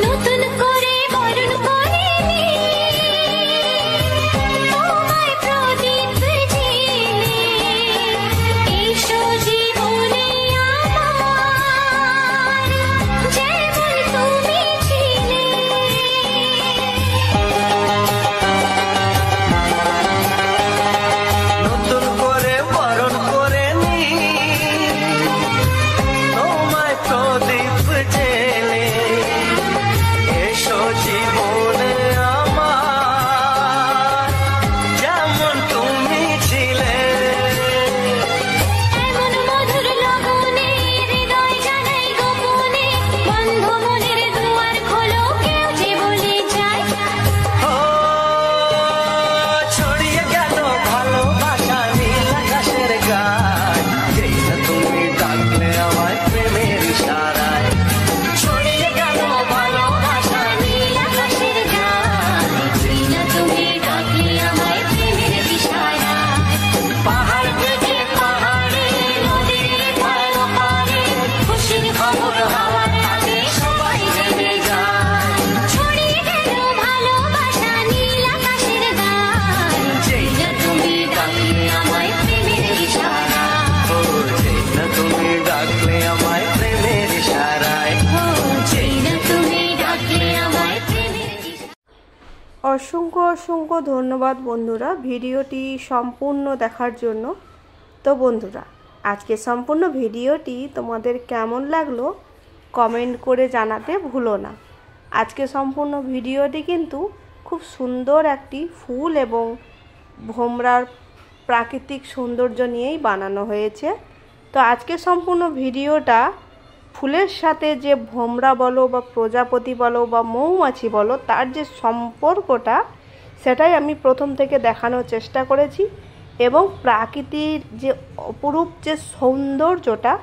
B: নতুন করে বরণ করে নি তোমায় প্রদীপ জেলে, এসো জীবনে আমার যেমন তুমি ছিলে।
D: নতুন করে বরণ করে নি তোমায় প্রদীপ জেলে, এসো জীবনে আমার যেমন তুমি ছিলে।
B: এমন মধুর লগনে হৃদয় জানাই গোপনে, বন্ধ মনের দুয়ার খোলো কেউ যে বলে যায়।
D: ও ছড়িয়ে গেল ভালোবাসা নীল আকাশের গায়, যে না তুমি ডাকলে আমায় প্রেমের ইশারায়। ছড়িয়ে গেল ভালোবাসা
B: নীল আকাশের গায়, যে না তুমি ডাকলে আমায় প্রেমের ইশারায়।
D: পাহাড় থেকে পাহাড়ে, নদীর পার পারে, খুশির খবর হওয়ার আগে সবাই জেনে যায়।
B: ছড়িয়ে গেল ভালোবাসা নীল আকাশের গায়, যে না তুমি ডাকলে আমায় প্রেমের ইশারায়।
D: ও যে না তুমি ডাকলে আমায় প্রেমের ইশারায়।
B: ও যে না তুমি ডাকলে আমায় প্রেমের ইশারায়।
E: অসংখ্য অসংখ্য ধন্যবাদ বন্ধুরা ভিডিওটি সম্পূর্ণ দেখার জন্য। তো বন্ধুরা, আজকে সম্পূর্ণ ভিডিওটি তোমাদের কেমন লাগলো কমেন্ট করে জানাতে ভুলো না। আজকে সম্পূর্ণ ভিডিওটি কিন্তু খুব সুন্দর একটি ফুল এবং ভোমরার প্রাকৃতিক সৌন্দর্য নিয়েই বানানো হয়েছে। তো আজকে সম্পূর্ণ ভিডিওটা ফুলের সাথে যে ভোমরা বলো বা প্রজাপতি বলো বা মৌমাছি বলো, তার যে সম্পর্কটা সেটাই আমি প্রথম থেকে দেখানোর চেষ্টা করেছি, এবং প্রাকৃতির যে অপরূপ যে সৌন্দর্যটা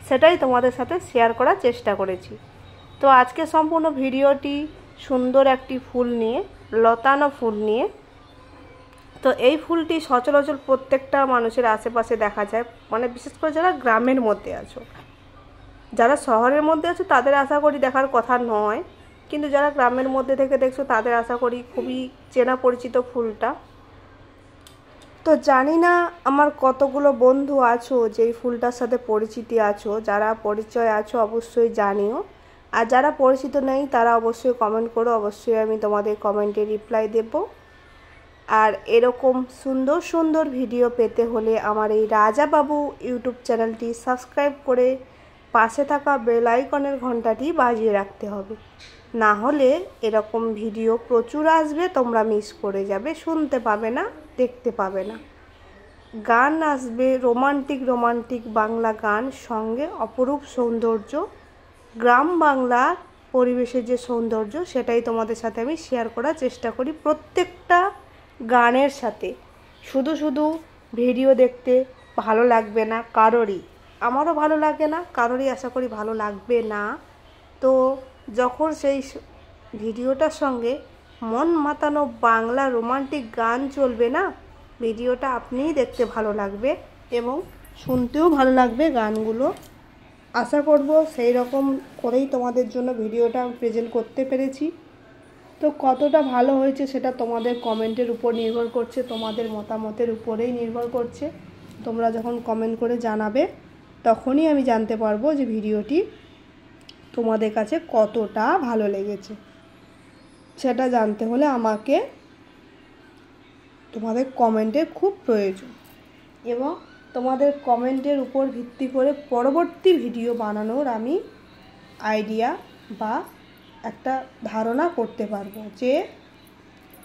E: সেটাই তোমাদের সাথে শেয়ার করার চেষ্টা করেছি। তো আজকে সম্পূর্ণ ভিডিওটি সুন্দর একটি ফুল নিয়ে, লতানো ফুল নিয়ে। তো এই ফুলটি সচরাচর প্রত্যেকটা মানুষের আশেপাশে দেখা যায়, মানে বিশেষ করে যারা গ্রামের মধ্যে আছো। যারা শহরের মধ্যে আছো তাদের আশা করি দেখার কথা নয়, কিন্তু যারা গ্রামের মধ্যে থেকে দেখছো তাদের আশা করি খুবই চেনা পরিচিত ফুলটা। তো জানি না আমার কতগুলো বন্ধু আছো যেই ফুলটার সাথে পরিচিতি আছো, যারা পরিচয় আছো অবশ্যই জানিও, আর যারা পরিচিত নেই তারা অবশ্যই কমেন্ট করো, অবশ্যই আমি তোমাদের কমেন্টে রিপ্লাই দেব। আর এরকম সুন্দর সুন্দর ভিডিও পেতে হলে আমার এই রাজা বাবু ইউটিউব চ্যানেলটি সাবস্ক্রাইব করে পাশে থাকা বেল আইকনের ঘন্টাটি বাজিয়ে রাখতে হবে, না হলে এরকম ভিডিও প্রচুর আসবে, তোমরা মিস করে যাবে, শুনতে পাবে না, দেখতে পাবে না। গান আসবে, রোমান্টিক বাংলা গান, সঙ্গে অপরূপ সৌন্দর্য, গ্রাম বাংলার পরিবেশের যে সৌন্দর্য সেটাই তোমাদের সাথে আমি শেয়ার করার চেষ্টা করি প্রত্যেকটা গানের সাথে। শুধু শুধু ভিডিও দেখতে ভালো লাগবে না কারোরই, আমারও ভালো লাগে না, কারোরই আশা করি ভালো লাগবে না। তো যখন সেই ভিডিওটার সঙ্গে মন মাতানো বাংলা রোমান্টিক গান চলবে না, ভিডিওটা আপনিই দেখতে ভালো লাগবে এবং শুনতেও ভালো লাগবে গানগুলো। আশা করব সেই রকম করেই তোমাদের জন্য ভিডিওটা প্রেজেন্ট করতে পেরেছি। তো কতটা ভালো হয়েছে সেটা তোমাদের কমেন্টের উপর নির্ভর করছে, তোমাদের মতামতের উপরেই নির্ভর করছে। তোমরা যখন কমেন্ট করে জানাবে তখনই আমি জানতে পারবো যে ভিডিওটি তোমাদের কাছে কতটা ভালো লেগেছে। সেটা জানতে হলে আমাকে তোমাদের কমেন্টের খুব প্রয়োজন, এবং তোমাদের কমেন্টের উপর ভিত্তি করে পরবর্তী ভিডিও বানানোর আমি আইডিয়া বা একটা ধারণা করতে পারবো যে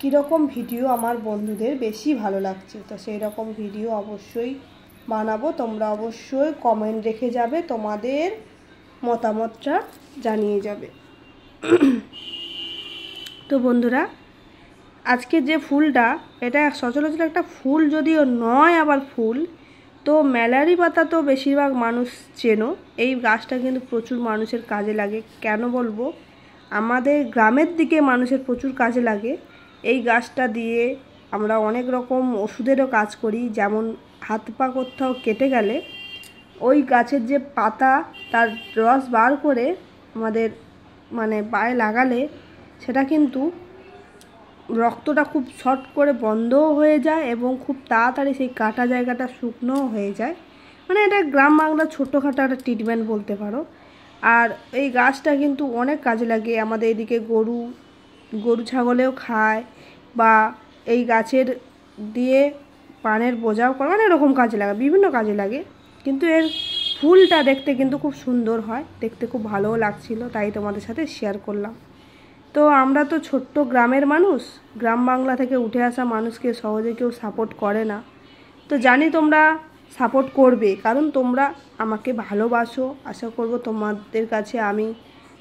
E: কীরকম ভিডিও আমার বন্ধুদের বেশি ভালো লাগছে। তো সেই রকম ভিডিও অবশ্যই বানাবো, তোমরা অবশ্যই কমেন্ট রেখে যাবে, তোমাদের মতামতটা জানিয়ে যাবে। তো বন্ধুরা, আজকে যে ফুলটা, এটা সচরাচর একটা ফুল যদিও নয়, আবার ফুল তো ম্যালারি পাতা তো বেশিরভাগ মানুষ চেনো। এই গাছটা কিন্তু প্রচুর মানুষের কাজে লাগে। কেন বলবো, আমাদের গ্রামের দিকে মানুষের প্রচুর কাজে লাগে। এই গাছটা দিয়ে আমরা অনেক রকম ওষুধেরও কাজ করি, যেমন হাত পা কোথাও কেটে গেলে ওই গাছের যে পাতা তার রস বার করে আমাদের মানে পায়ে লাগালে সেটা কিন্তু রক্তটা খুব শর্ট করে বন্ধও হয়ে যায় এবং খুব তাড়াতাড়ি সেই কাটা জায়গাটা শুকনোও হয়ে যায়। মানে এটা গ্রাম বাংলার ছোটোখাটো একটা ট্রিটমেন্ট বলতে পারো। আর এই গাছটা কিন্তু অনেক কাজে লাগে, আমাদের এদিকে গরু ছাগলেও খায়, বা এই গাছের দিয়ে পানের বোঝাও করে, অনেক রকম কাজে লাগে, বিভিন্ন কাজে লাগে। কিন্তু এর ফুলটা দেখতে কিন্তু খুব সুন্দর হয়, দেখতে খুব ভালোও লাগছিল, তাই তোমাদের সাথে শেয়ার করলাম। তো আমরা তো ছোট্ট গ্রামের মানুষ, গ্রাম বাংলা থেকে উঠে আসা মানুষকে সহজে কেউ সাপোর্ট করে না। তো জানি তোমরা সাপোর্ট করবে, কারণ তোমরা আমাকে ভালোবাসো। আশা করব তোমাদের কাছে আমি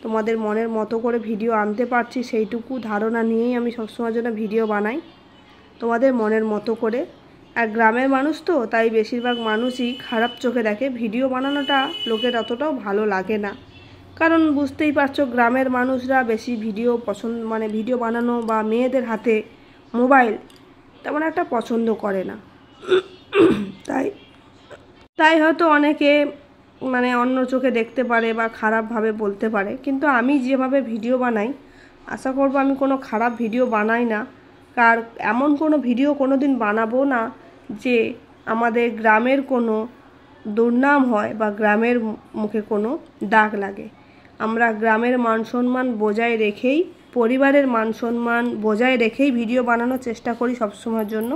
E: তোমাদের মনের মতো করে ভিডিও আনতে পারছি, সেইটুকু ধারণা নিয়েই আমি সবসময়ের জন্য ভিডিও বানাই তোমাদের মনের মতো করে। আর গ্রামের মানুষ তো, তাই বেশিরভাগ মানুষই খারাপ চোখে দেখে, ভিডিও বানানোটা লোকের অতটাও ভালো লাগে না। কারণ বুঝতেই পারছো, গ্রামের মানুষরা বেশি ভিডিও পছন্দ, মানে ভিডিও বানানো বা মেয়েদের হাতে মোবাইল তেমন একটা পছন্দ করে না। তাই হয়তো অনেকে মানে অন্য চোখে দেখতে পারে বা খারাপভাবে বলতে পারে। কিন্তু আমি যেভাবে ভিডিও বানাই, আশা করব আমি কোনো খারাপ ভিডিও বানাই না। আর এমন কোনো ভিডিও কোনো দিন বানাবো না যে আমাদের গ্রামের কোনো দুর্নাম হয় বা গ্রামের মুখে কোনো দাগ লাগে। আমরা গ্রামের মান সম্মান বজায় রেখেই, পরিবারের মান সম্মান বজায় রেখেই ভিডিও বানানোর চেষ্টা করি সবসময়ের জন্য,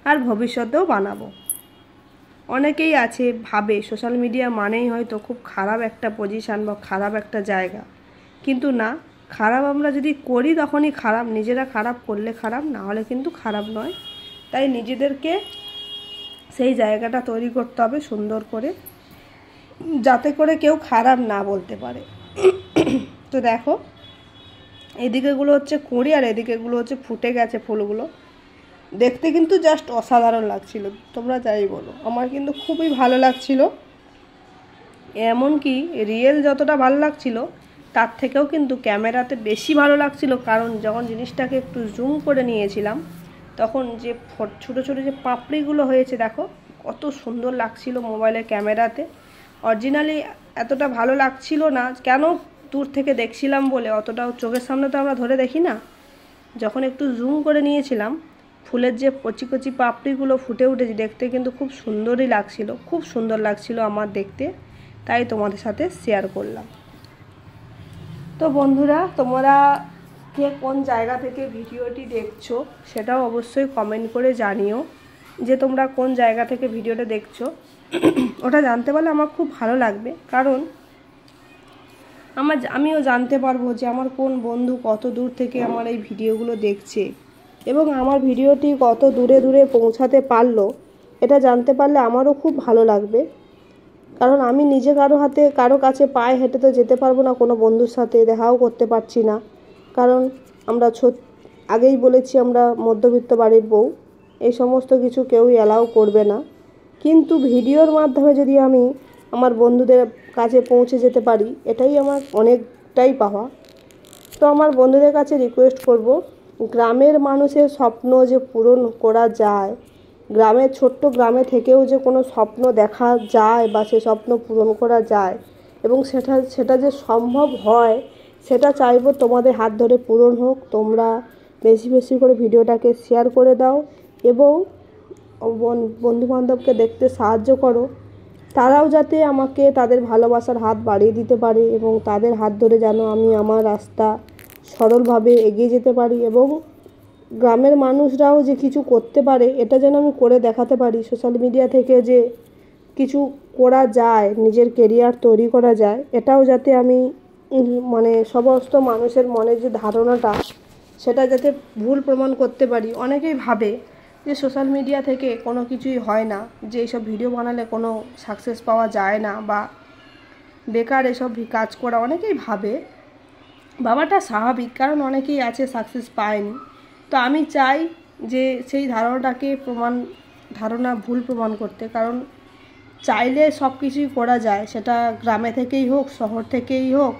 E: আর ভবিষ্যতেও বানাবো। অনেকেই আছে ভাবে সোশ্যাল মিডিয়া মানেই হয়তো খুব খারাপ একটা পজিশান বা খারাপ একটা জায়গা, কিন্তু না, খারাপ আমরা যদি করি তখনই খারাপ, নিজেরা খারাপ করলে খারাপ, না হলে কিন্তু খারাপ নয়। তাই নিজেদেরকে সেই জায়গাটা তৈরি করতে হবে সুন্দর করে, যাতে করে কেউ খারাপ না বলতে পারে। তো দেখো, এদিকেগুলো হচ্ছে কুঁড়ি আর এদিকেগুলো হচ্ছে ফুটে গেছে ফুলগুলো, দেখতে কিন্তু জাস্ট অসাধারণ লাগছিল। তোমরা যাই বলো, আমার কিন্তু খুবই ভালো লাগছিল। এমনকি রিয়েল যতটা ভালো লাগছিল, তার থেকেও কিন্তু ক্যামেরাতে বেশি ভালো লাগছিল, কারণ যখন জিনিসটাকে একটু জুম করে নিয়েছিলাম তখন যে ছোটো ছোটো যে পাপড়িগুলো হয়েছে দেখো কত সুন্দর লাগছিল মোবাইলের ক্যামেরাতে। অরিজিনালি এতটা ভালো লাগছিল না, কেন দূর থেকে দেখছিলাম বলে, অতটাও চোখের সামনে তো আমরা ধরে দেখি না। যখন একটু জুম করে নিয়েছিলাম ফুলের যে কচি কচি পাপড়িগুলো ফুটে উঠেছে দেখতে কিন্তু খুব সুন্দরই লাগছিল, খুব সুন্দর লাগছিল আমার দেখতে, তাই তোমাদের সাথে শেয়ার করলাম। তো বন্ধুরা, তোমরা কে কোন জায়গা থেকে ভিডিওটি দেখছো সেটাও অবশ্যই কমেন্ট করে জানিও যে তোমরা কোন জায়গা থেকে ভিডিওটা দেখছো। ওটা জানতে পারলে আমার খুব ভালো লাগবে, কারণ আমিও জানতে পারবো যে আমার কোন বন্ধু কত দূর থেকে আমার এই ভিডিওগুলো দেখছে এবং আমার ভিডিওটি কত দূরে দূরে পৌঁছাতে পারলো, এটা জানতে পারলে আমারও খুব ভালো লাগবে। কারণ আমি নিজে কারো কাছে পায়ে হেঁটে তো যেতে পারবো না, কোনো বন্ধুর সাথে দেখাও করতে পারছি না, কারণ আমরা আগেই বলেছি আমরা মধ্যবিত্ত বাড়ির বউ, এই সমস্ত কিছু কেউই অ্যালাউ করবে না। কিন্তু ভিডিওর মাধ্যমে যদি আমি আমার বন্ধুদের কাছে পৌঁছে যেতে পারি, এটাই আমার অনেকটাই পাওয়া। তো আমার বন্ধুদের কাছে রিকোয়েস্ট করব, গ্রামের মানুষের স্বপ্ন যে পূরণ করা যায়, গ্রামের ছোট্ট গ্রামে থেকেও যে কোনো স্বপ্ন দেখা যায় বা সে স্বপ্ন পূরণ করা যায় এবং সেটা যে সম্ভব হয়, সেটা চাইবো তোমাদের হাত ধরে পূরণ হোক। তোমরা বেশি বেশি করে ভিডিওটাকে শেয়ার করে দাও এবং বন্ধুবান্ধবকে দেখতে সাহায্য করো, তারাও যাতে আমাকে তাদের ভালোবাসার হাত বাড়িয়ে দিতে পারে এবং তাদের হাত ধরে যেন আমি আমার রাস্তা সরলভাবে এগিয়ে যেতে পারি এবং গ্রামের মানুষরাও যে কিছু করতে পারে এটা যেন আমি করে দেখাতে পারি। সোশ্যাল মিডিয়া থেকে যে কিছু করা যায়, নিজের কেরিয়ার তৈরি করা যায়, এটাও যাতে আমি সমস্ত মানুষের মনে যে ধারণাটা সেটা যাতে ভুল প্রমাণ করতে পারি। অনেকেই ভাবে যে সোশ্যাল মিডিয়া থেকে কোনো কিছুই হয় না, যে এইসব ভিডিও বানালে কোনো সাকসেস পাওয়া যায় না বা বেকার এসব কাজ করা, অনেকেই ভাবাটা স্বাভাবিক, কারণ অনেকেই আছে সাকসেস পায়নি। তো আমি চাই যে সেই ধারণাটাকে ধারণা ভুল প্রমাণ করতে, কারণ চাইলে সব কিছুই করা যায়, সেটা গ্রামে থেকেই হোক, শহর থেকেই হোক,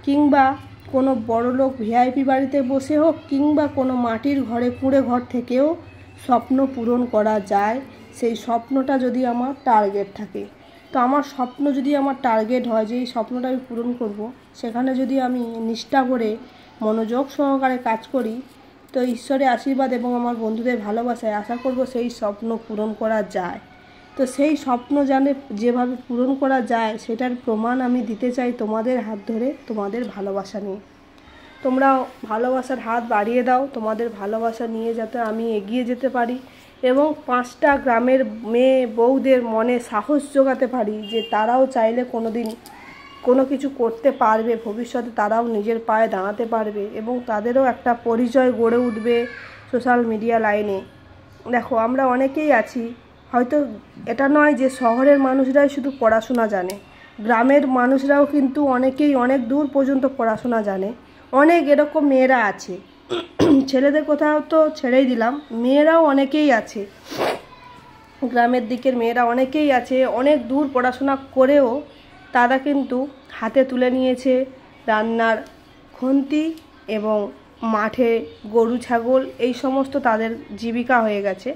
E: কিংবা কোনো বড়লোক ভিআইপি বাড়িতে বসে হোক, কিংবা কোনো মাটির ঘরে কুঁড়ে ঘর থেকেও স্বপ্ন পূরণ করা যায়, সেই স্বপ্নটা যদি আমার টার্গেট থাকে। তো আমার স্বপ্ন যদি আমার টার্গেট হয় যে এই স্বপ্নটা আমি পূরণ করব, সেখানে যদি আমি নিষ্ঠা করে মনোযোগ সহকারে কাজ করি, তো ঈশ্বরের আশীর্বাদ এবং আমার বন্ধুদের ভালোবাসায় আশা করব সেই স্বপ্ন পূরণ করা যায়। তো সেই স্বপ্ন যেভাবে পূরণ করা যায় সেটার প্রমাণ আমি দিতে চাই তোমাদের হাত ধরে, তোমাদের ভালোবাসা নিয়ে। তোমরা ভালোবাসার হাত বাড়িয়ে দাও, তোমাদের ভালোবাসা নিয়ে যাতে আমি এগিয়ে যেতে পারি এবং 5টা গ্রামের মেয়ে বউদের মনে সাহস জোগাতে পারি যে তারাও চাইলে কোনোদিন কোনো কিছু করতে পারবে, ভবিষ্যতে তারাও নিজের পায়ে দাঁড়াতে পারবে এবং তাদেরও একটা পরিচয় গড়ে উঠবে সোশ্যাল মিডিয়া লাইনে। দেখো, আমরা অনেকেই আছি, হয়তো এটা নয় যে শহরের মানুষরাই শুধু পড়াশোনা জানে, গ্রামের মানুষরাও কিন্তু অনেকেই অনেক দূর পর্যন্ত পড়াশোনা জানে। অনেক এরকম মেয়েরা আছে, ছেলেদের কোথাও তো ছেড়েই দিলাম, মেয়েরাও অনেকেই আছে, গ্রামের দিকের মেয়েরা অনেকেই আছে, অনেক দূর পড়াশোনা করেও তারা কিন্তু হাতে তুলে নিয়েছে রান্নার খুন্তি এবং মাঠে গরু ছাগল, এই সমস্ত তাদের জীবিকা হয়ে গেছে।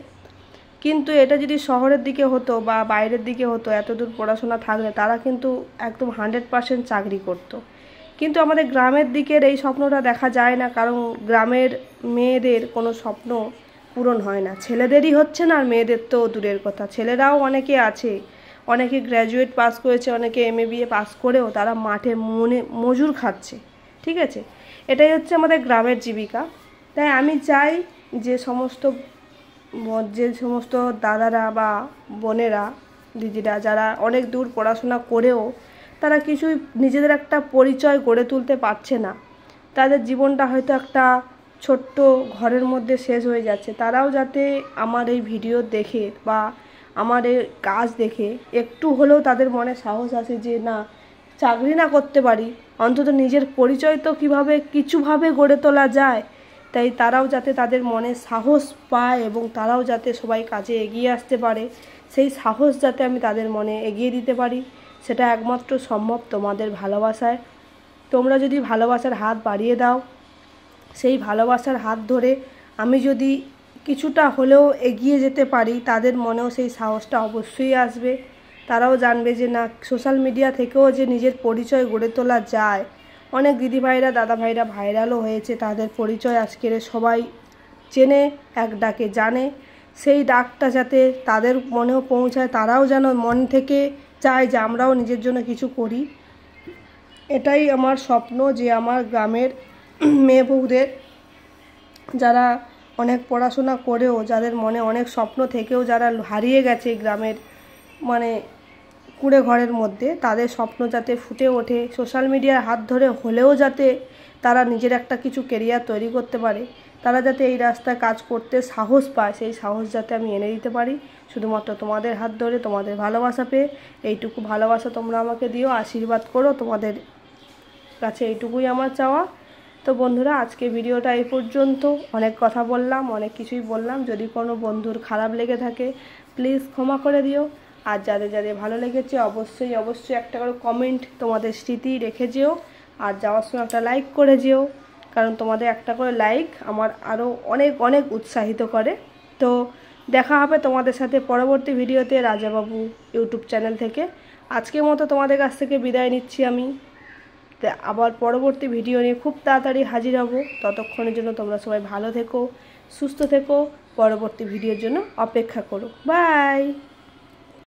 E: কিন্তু এটা যদি শহরের দিকে হতো বা বাইরের দিকে হতো, এত দূর পড়াশোনা থাকলে তারা কিন্তু একদম 100% চাকরি করতো। কিন্তু আমাদের গ্রামের দিকের এই স্বপ্নটা দেখা যায় না, কারণ গ্রামের মেয়েদের কোনো স্বপ্ন পূরণ হয় না, ছেলেদেরই হচ্ছে না আর মেয়েদের তো দূরের কথা। ছেলেরাও অনেকে আছে, অনেকে গ্র্যাজুয়েট পাস করেছে, অনেকে MA BA পাস করেও তারা মাঠে মজুর খাচ্ছে। ঠিক আছে, এটাই হচ্ছে আমাদের গ্রামের জীবিকা। তাই আমি চাই যে সমস্ত দাদারা বা বোনেরা, দিদিরা যারা অনেক দূর পড়াশোনা করেও তারা কিছুই নিজেদের একটা পরিচয় গড়ে তুলতে পারছে না, তাদের জীবনটা হয়তো একটা ছোট্ট ঘরের মধ্যে শেষ হয়ে যাচ্ছে, তারাও যাতে আমার এই ভিডিও দেখে বা আমার এই কাজ দেখে একটু হলেও তাদের মনে সাহস আসে যে না, চাকরি না করতে পারি, অন্তত নিজের পরিচয় তো কিছুভাবে গড়ে তোলা যায়। তাই তারাও যাতে তাদের মনে সাহস পায় এবং তারাও যাতে সবাই কাজে এগিয়ে আসতে পারে, সেই সাহস যাতে আমি তাদের মনে এগিয়ে দিতে পারি, সেটা একমাত্র সম্ভব তোমাদের ভালোবাসায়। তোমরা যদি ভালোবাসার হাত বাড়িয়ে দাও, সেই ভালোবাসার হাত ধরে আমি যদি কিছুটা হলেও এগিয়ে যেতে পারি, তাদের মনেও সেই সাহসটা অবশ্যই আসবে। তারাও জানবে যে না, সোশ্যাল মিডিয়া থেকেও যে নিজের পরিচয় গড়ে তোলা যায়। অনেক দিদিভাইরা দাদাভাইরা ভাইরালও হয়েছে, তাদের পরিচয় আজকের সবাই চেনে, এক ডাকে জানে। সেই ডাকটা যাতে তাদের মনেও পৌঁছায়, তারাও যেন মন থেকে চায় যে আমরাও নিজের জন্য কিছু করি। এটাই আমার স্বপ্ন, যে আমার গ্রামের মেয়ে বউদের, যারা অনেক পড়াশোনা করেও, যাদের মনে অনেক স্বপ্ন থেকেও যারা হারিয়ে গেছে গ্রামের মানে কুড়ে ঘরের মধ্যে, তাদের স্বপ্ন যাতে ফুটে ওঠে, সোশ্যাল মিডিয়ার হাত ধরে হলেও যাতে তারা নিজের একটা কিছু কেরিয়ার তৈরি করতে পারে, তারা যাতে এই রাস্তায় কাজ করতে সাহস পায়, সেই সাহস যাতে আমি এনে দিতে পারি শুধুমাত্র তোমাদের হাত ধরে, তোমাদের ভালোবাসা পেয়ে। এইটুকু ভালোবাসা তোমরা আমাকে দিও, আশীর্বাদ করো, তোমাদের কাছে এইটুকুই আমার চাওয়া। তো বন্ধুরা, আজকে ভিডিওটা এই পর্যন্ত। অনেক কথা বললাম, অনেক কিছুই বললাম। যদি কোনো বন্ধুর খারাপ লেগে থাকে প্লিজ ক্ষমা করে দিও। আর যাদের যাদের ভালো লেগেছে অবশ্যই একটা করে কমেন্ট তোমাদের স্মৃতি রেখে যেও, আর যাওয়ার সময় একটা লাইক করে যেও, কারণ তোমাদের একটা করে লাইক আমার আরও অনেক অনেক উৎসাহিত করে। তো দেখা হবে তোমাদের সাথে পরবর্তী ভিডিওতে রাজাবাবু ইউটিউব চ্যানেল থেকে। আজকের মতো তোমাদের কাছ থেকে বিদায় নিচ্ছি আমি। আবার পরবর্তী ভিডিও নিয়ে খুব তাড়াতাড়ি হাজির হব। ততক্ষণের জন্য তোমরা সবাই ভালো থেকো, সুস্থ থেকো, পরবর্তী ভিডিওর জন্য অপেক্ষা করো। বাই।